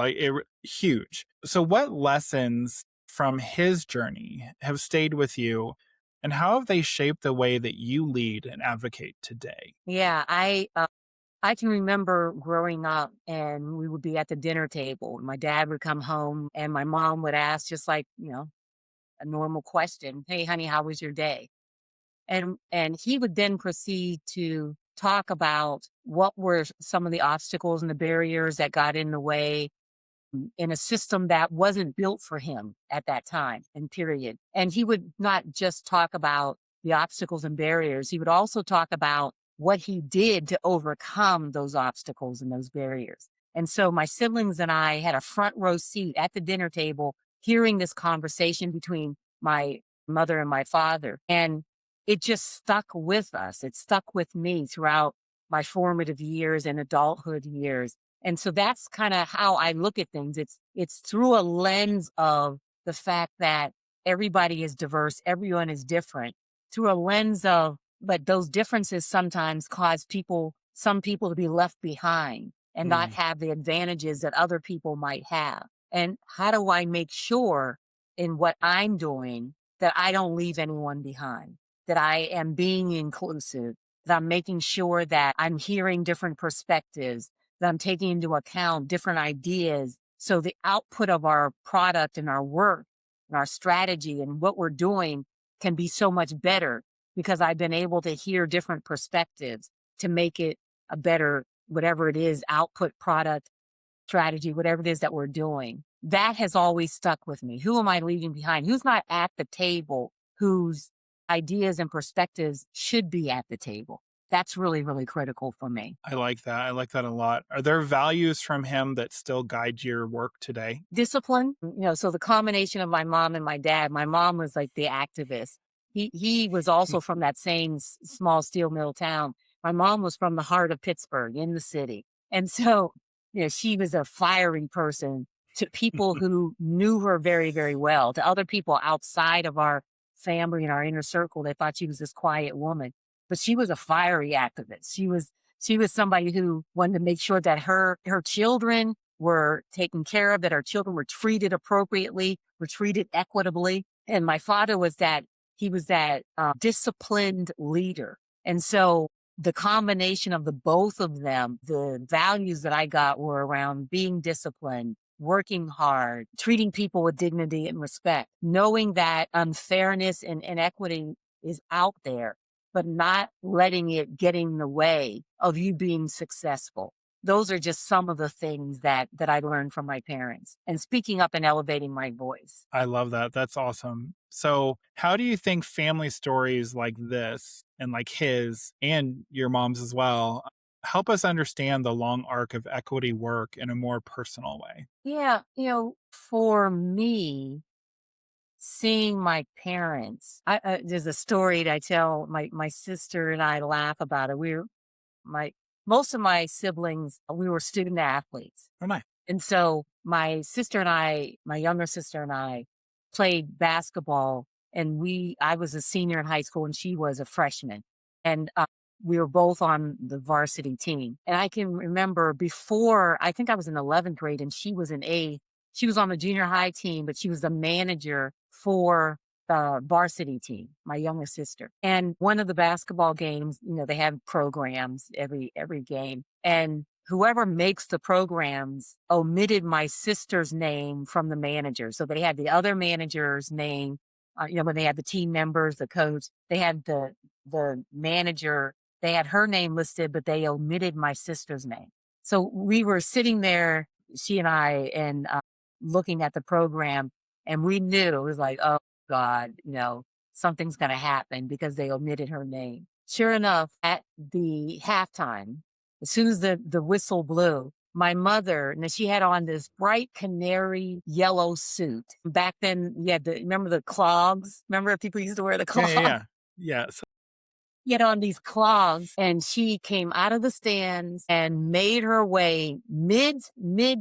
huge. So, what lessons from his journey have stayed with you, and how have they shaped the way that you lead and advocate today? Yeah, I can remember growing up and we would be at the dinner table. My dad would come home and my mom would ask just like, a normal question. Hey, honey, how was your day? And he would then proceed to talk about what were some of the obstacles and the barriers that got in the way in a system that wasn't built for him at that time and period. And he would not just talk about the obstacles and barriers, he would also talk about what he did to overcome those obstacles and those barriers. And so my siblings and I had a front row seat at the dinner table hearing this conversation between my mother and my father. And it just stuck with us. It stuck with me throughout my formative years and adulthood years. And so that's kind of how I look at things. It's through a lens of the fact that everybody is diverse, everyone is different, through a lens of, but those differences sometimes cause some people to be left behind and not Mm, have the advantages that other people might have. And how do I make sure in what I'm doing that I don't leave anyone behind, that I am being inclusive, that I'm making sure that I'm hearing different perspectives, that I'm taking into account different ideas. So the output of our product and our work and our strategy and what we're doing can be so much better because I've been able to hear different perspectives to make it a better, whatever it is, output product strategy, whatever it is that we're doing. That has always stuck with me. Who am I leaving behind? Who's not at the table? Whose ideas and perspectives should be at the table? That's really, really critical for me. I like that. I like that a lot. Are there values from him that still guide your work today? Discipline, so the combination of my mom and my dad, my mom was like the activist. He was also from that same small steel mill town. My mom was from the heart of Pittsburgh in the city. And so, she was a fiery person to people who knew her very, very well. To other people outside of our family and our inner circle, they thought she was this quiet woman. But she was a fiery activist. She was somebody who wanted to make sure that her children were taken care of, that our children were treated appropriately, were treated equitably. And my father he was that disciplined leader. And so the combination of the both of them, the values that I got were around being disciplined, working hard, treating people with dignity and respect, knowing that unfairness and inequity is out there, but not letting it get in the way of you being successful. Those are just some of the things that I learned from my parents, and speaking up and elevating my voice. I love that. That's awesome. So, how do you think family stories like this and like his and your mom's as well help us understand the long arc of equity work in a more personal way? Yeah, for me, seeing my parents, there's a story that I tell my sister and I laugh about it. My most of my siblings, we were student athletes. Oh, nice. And so my younger sister and I played basketball and I was a senior in high school and she was a freshman. And we were both on the varsity team. And I can remember before, I think I was in 11th grade and she was in eighth. She was on the junior high team, but she was the manager for the varsity team, my younger sister. And one of the basketball games, they have programs every game. And whoever makes the programs omitted my sister's name from the manager. So they had the other manager's name, when they had the team members, the coach, they had the manager, they had her name listed, but they omitted my sister's name. So we were sitting there, she and I, and looking at the program, and we knew it was like, oh God, something's going to happen because they omitted her name. Sure enough, at the halftime, as soon as the whistle blew, my mother, now she had on this bright canary yellow suit. Back then, remember the clogs? Remember people used to wear the Yeah, yeah, clogs? yeah. Yeah. She had on these clogs and she came out of the stands and made her way mid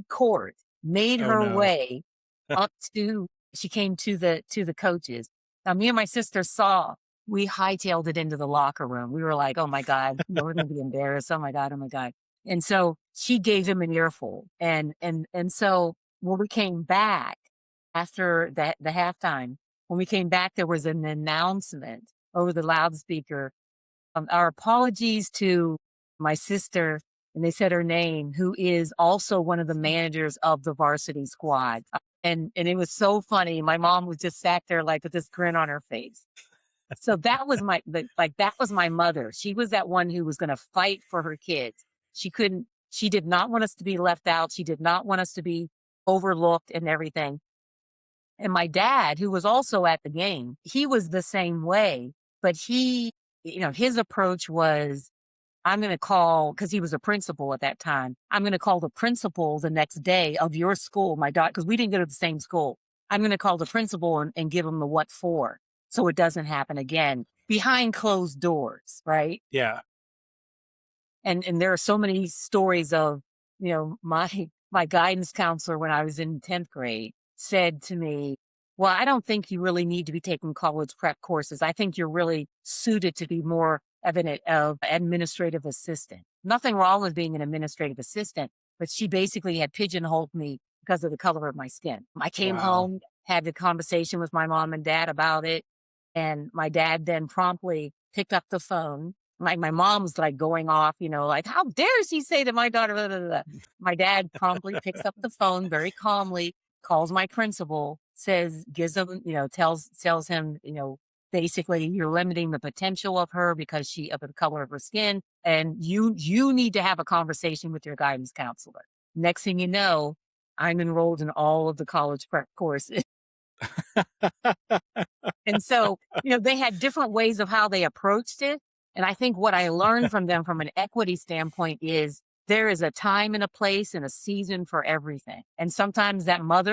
court, made Oh, her no. way up to, she came to the coaches. Now me and my sister we hightailed it into the locker room. We were like, oh my God, we're going to be embarrassed. Oh my God. Oh my God. And so she gave him an earful. And so when we came back after the halftime, when we came back, there was an announcement over the loudspeaker. Our apologies to my sister and they said her name, who is also one of the managers of the varsity squad. And it was so funny. My mom was just sat there like with this grin on her face. So that was that was my mother. She was that one who was going to fight for her kids. She did not want us to be left out. She did not want us to be overlooked and everything. And my dad, who was also at the game, he was the same way, but his approach was, I'm going to call, because he was a principal at that time. I'm going to call the principal the next day of your school, my daughter, because we didn't go to the same school. I'm going to call the principal and give him the what for, so it doesn't happen again behind closed doors, right? Yeah. And there are so many stories of, my guidance counselor when I was in 10th grade said to me, well, I don't think you really need to be taking college prep courses. I think you're really suited to be more of an administrative assistant. Nothing wrong with being an administrative assistant, but she basically had pigeonholed me because of the color of my skin. I came Wow. home, had the conversation with my mom and dad about it. And my dad then promptly picked up the phone. Like my mom's like going off, like, how dare she say to my daughter, blah, blah, blah. My dad promptly picks up the phone very calmly, calls my principal, gives him, tells him, basically you're limiting the potential of her because of the color of her skin. And you need to have a conversation with your guidance counselor. Next thing you know, I'm enrolled in all of the college prep courses. And so, they had different ways of how they approached it. And I think what I learned from them from an equity standpoint is there is a time and a place and a season for everything. And sometimes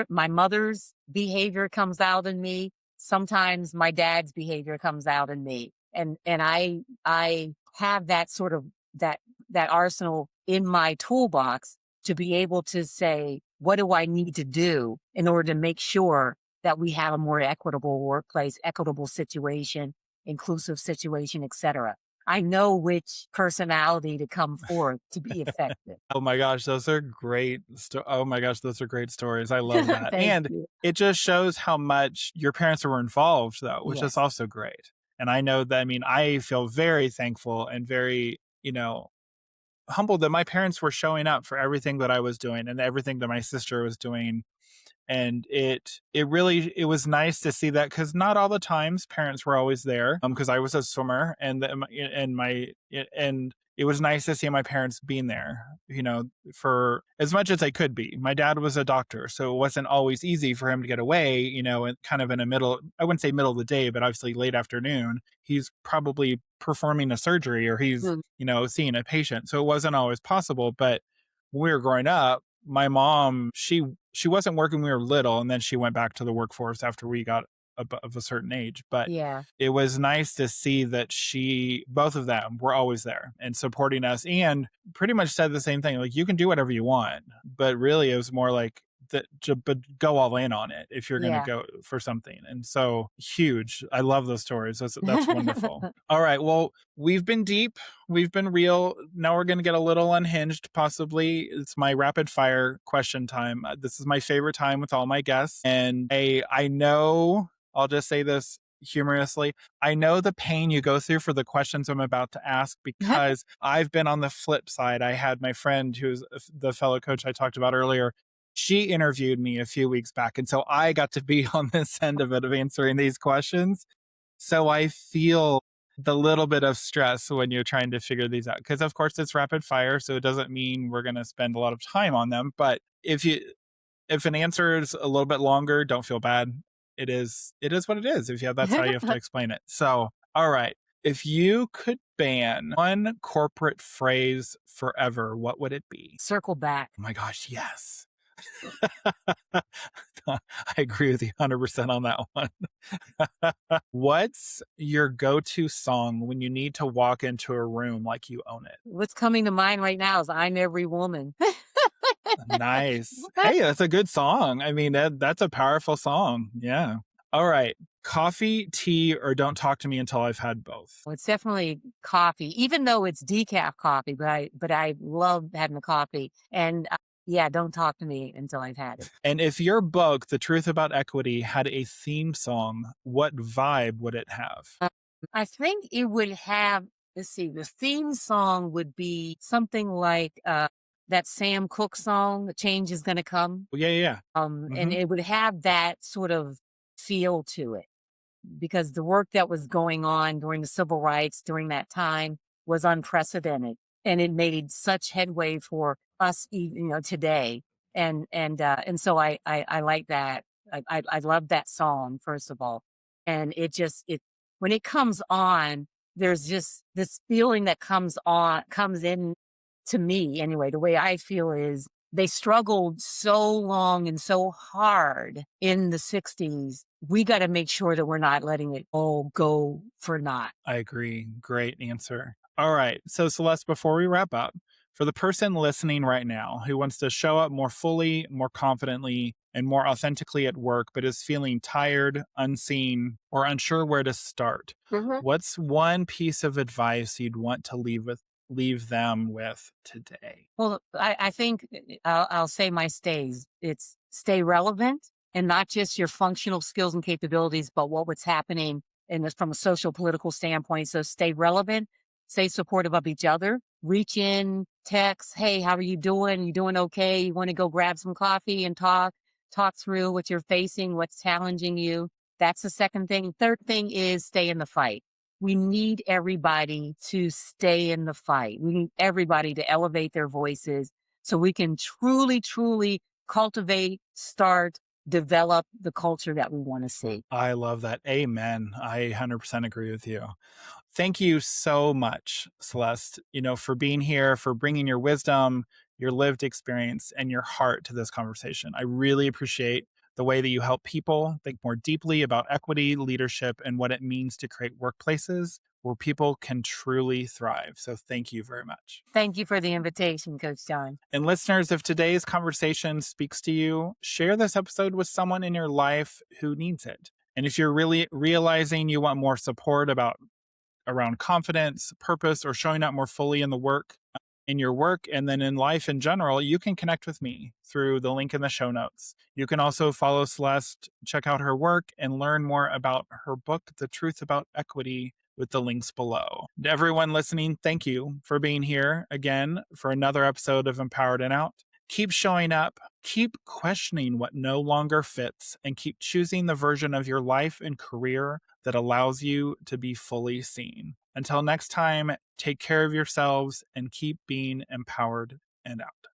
my mother's behavior comes out in me. Sometimes my dad's behavior comes out in me. And I have that sort of that arsenal in my toolbox to be able to say, what do I need to do in order to make sure that we have a more equitable workplace, equitable situation, inclusive situation, et cetera. I know which personality to come forth to be effective. Oh my gosh, those are great. Oh my gosh, those are great stories. I love that. Thank And you. it just shows how much your parents were involved, though, which is Yes. also great. And I know that, I feel very thankful and very, humbled that my parents were showing up for everything that I was doing and everything that my sister was doing. And it was nice to see that, because not all the times parents were always there, because I was a swimmer, and it was nice to see my parents being there, for as much as they could be. My dad was a doctor, so it wasn't always easy for him to get away, and kind of in I wouldn't say middle of the day, but obviously late afternoon, he's probably performing a surgery, or he's, Mm. seeing a patient. So it wasn't always possible. But when we were growing up, my mom, she wasn't working when we were little, and then she went back to the workforce after we got of a certain age. But Yeah. it was nice to see that both of them were always there and supporting us, and pretty much said the same thing. Like, you can do whatever you want, but really it was more like but go all in on it if you're going to Yeah. go for something. And so huge. I love those stories. That's wonderful. All right. Well, we've been deep. We've been real. Now we're going to get a little unhinged, possibly. It's my rapid fire question time. This is my favorite time with all my guests. And I know, I'll just say this humorously, I know the pain you go through for the questions I'm about to ask, because I've been on the flip side. I had my friend, who's the fellow coach I talked about earlier. She interviewed me a few weeks back, and so I got to be on this end of it, of answering these questions. So I feel the little bit of stress when you're trying to figure these out, because of course it's rapid fire, so it doesn't mean we're going to spend a lot of time on them. But if an answer is a little bit longer, don't feel bad. It is what it is. That's how you have to explain it. So, all right. If you could ban one corporate phrase forever, what would it be? Circle back. Oh my gosh, yes. I agree with you 100% on that one. What's your go-to song when you need to walk into a room like you own it? What's coming to mind right now is I'm Every Woman. Nice. Hey, that's a good song. That's a powerful song. Yeah. All right. Coffee, tea, or don't talk to me until I've had both? Well, it's definitely coffee, even though it's decaf coffee, but I love having the coffee. And yeah, don't talk to me until I've had it. And if your book, The Truth About Equity, had a theme song, what vibe would it have? I think it would have Let's see, the theme song would be something like that Sam Cooke song, "The Change Is Gonna Come." Yeah, yeah, yeah. And Hmm. it would have that sort of feel to it because the work that was going on during the civil rights during that time was unprecedented, and it made such headway for us, today. And so I like that. I love that song first of all, and it when it comes on, there's just this feeling that comes in to me anyway. The way I feel is they struggled so long and so hard in the 60s. We got to make sure that we're not letting it all go for naught. I agree. Great answer. All right. So, Celeste, before we wrap up, for the person listening right now who wants to show up more fully, more confidently, and more authentically at work, but is feeling tired, unseen, or unsure where to start, Mhm. what's one piece of advice you'd want to leave them with today? Well, I think I'll say my stays. It's stay relevant and not just your functional skills and capabilities, but what's happening in this from a social political standpoint. So stay relevant, stay supportive of each other, reach in, text, hey, how are you doing? You doing okay? You want to go grab some coffee and talk through what you're facing, what's challenging you. That's the second thing. Third thing is stay in the fight. We need everybody to stay in the fight. We need everybody to elevate their voices so we can truly, truly cultivate, start, develop the culture that we want to see. I love that. Amen. I 100% agree with you. Thank you so much, Celeste, for being here, for bringing your wisdom, your lived experience, and your heart to this conversation. I really appreciate the way that you help people think more deeply about equity, leadership, and what it means to create workplaces where people can truly thrive. So thank you very much. Thank you for the invitation, Coach John. And listeners, if today's conversation speaks to you, share this episode with someone in your life who needs it. And if you're really realizing you want more support around confidence, purpose, or showing up more fully in your work and then in life in general, you can connect with me through the link in the show notes. You can also follow Celeste, check out her work, and learn more about her book, The Truth About Equity, with the links below. To everyone listening, thank you for being here again for another episode of Empowered and Out. Keep showing up, keep questioning what no longer fits, and keep choosing the version of your life and career that allows you to be fully seen. Until next time, take care of yourselves and keep being empowered and out.